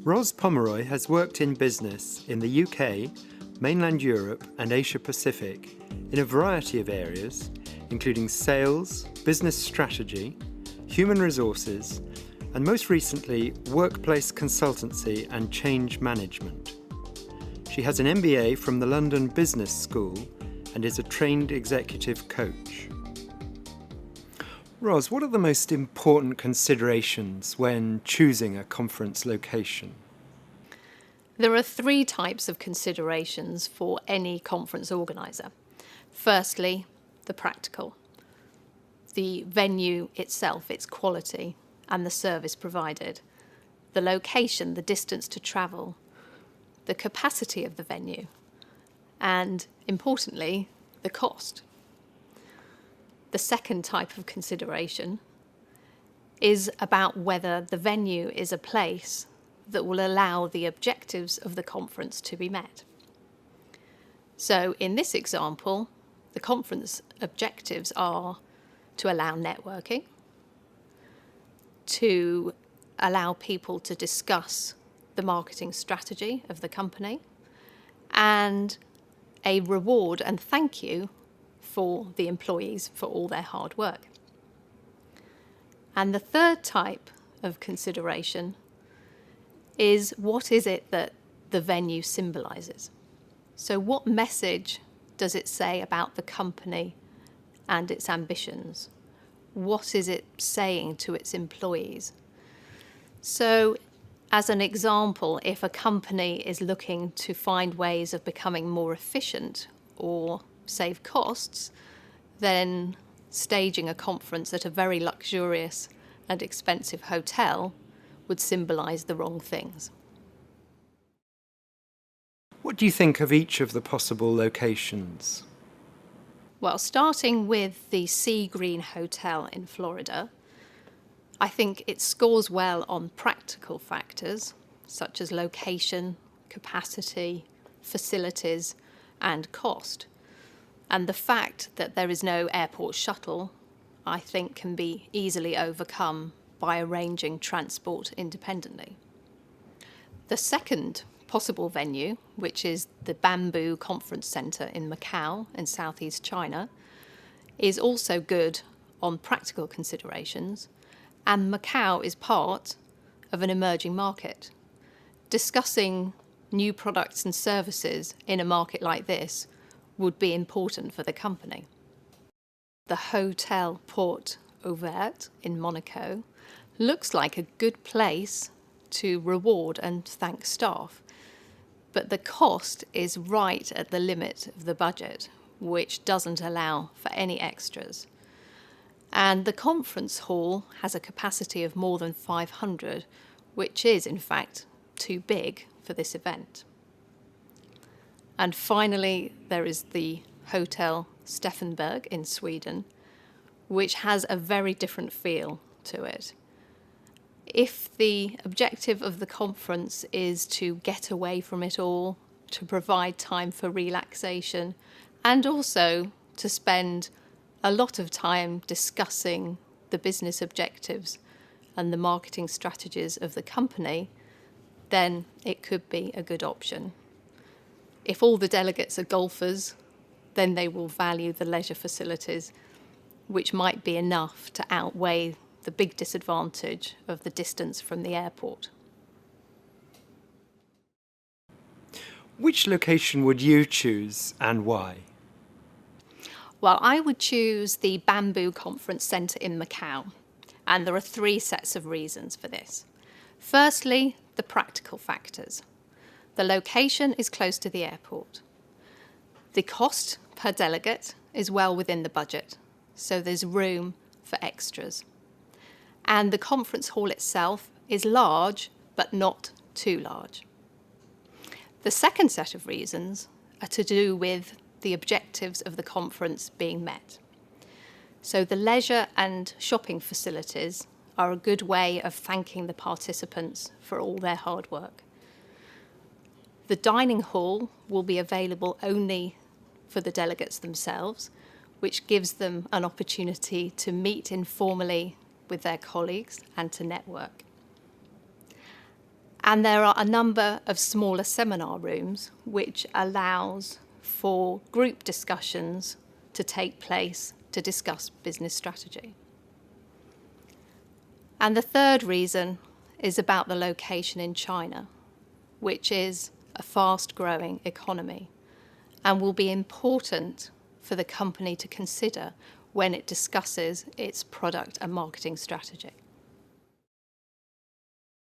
Ros Pomeroy has worked in business in the UK, mainland Europe and Asia Pacific in a variety of areas, including sales, business strategy, human resources, and most recently, workplace consultancy and change management. She has an MBA from the London Business School and is a trained executive coach. Ros, what are the most important considerations when choosing a conference location? There are three types of considerations for any conference organiser. Firstly, the practical. The venue itself, its quality, and the service provided. The location, the distance to travel, the capacity of the venue, and, importantly, the cost. The second type of consideration is about whether the venue is a place that will allow the objectives of the conference to be met. So in this example, the conference objectives are to allow networking, to allow people to discuss the marketing strategy of the company, and a reward and thank you for the employees for all their hard work. And the third type of consideration is what is it that the venue symbolises? So what message does it say about the company and its ambitions? What is it saying to its employees? So as an example, if a company is looking to find ways of becoming more efficient or save costs, then staging a conference at a very luxurious and expensive hotel would symbolise the wrong things. What do you think of each of the possible locations? Well, starting with the Sea Green Hotel in Florida, I think it scores well on practical factors such as location, capacity, facilities, and cost. And the fact that there is no airport shuttle, I think, can be easily overcome by arranging transport independently. The second possible venue, which is the Bamboo Conference Centre in Macau in southeast China, is also good on practical considerations, and Macau is part of an emerging market. Discussing new products and services in a market like this would be important for the company. The Hotel Port Ouvert in Monaco looks like a good place to reward and thank staff, but the cost is right at the limit of the budget, which doesn't allow for any extras. And the conference hall has a capacity of more than 500, which is in fact too big for this event. And finally, there is the Hotel Steffenberg in Sweden, which has a very different feel to it. If the objective of the conference is to get away from it all, to provide time for relaxation, and also to spend a lot of time discussing the business objectives and the marketing strategies of the company, then it could be a good option. If all the delegates are golfers, then they will value the leisure facilities, which might be enough to outweigh the big disadvantage of the distance from the airport. Which location would you choose and why? Well, I would choose the Bamboo Conference Centre in Macau, and there are three sets of reasons for this. Firstly, the practical factors. The location is close to the airport. The cost per delegate is well within the budget, so there's room for extras. And the conference hall itself is large, but not too large. The second set of reasons are to do with the objectives of the conference being met. So the leisure and shopping facilities are a good way of thanking the participants for all their hard work. The dining hall will be available only for the delegates themselves, which gives them an opportunity to meet informally with their colleagues and to network. And there are a number of smaller seminar rooms which allows for group discussions to take place to discuss business strategy. And the third reason is about the location in China, which is a fast-growing economy and will be important for the company to consider when it discusses its product and marketing strategy.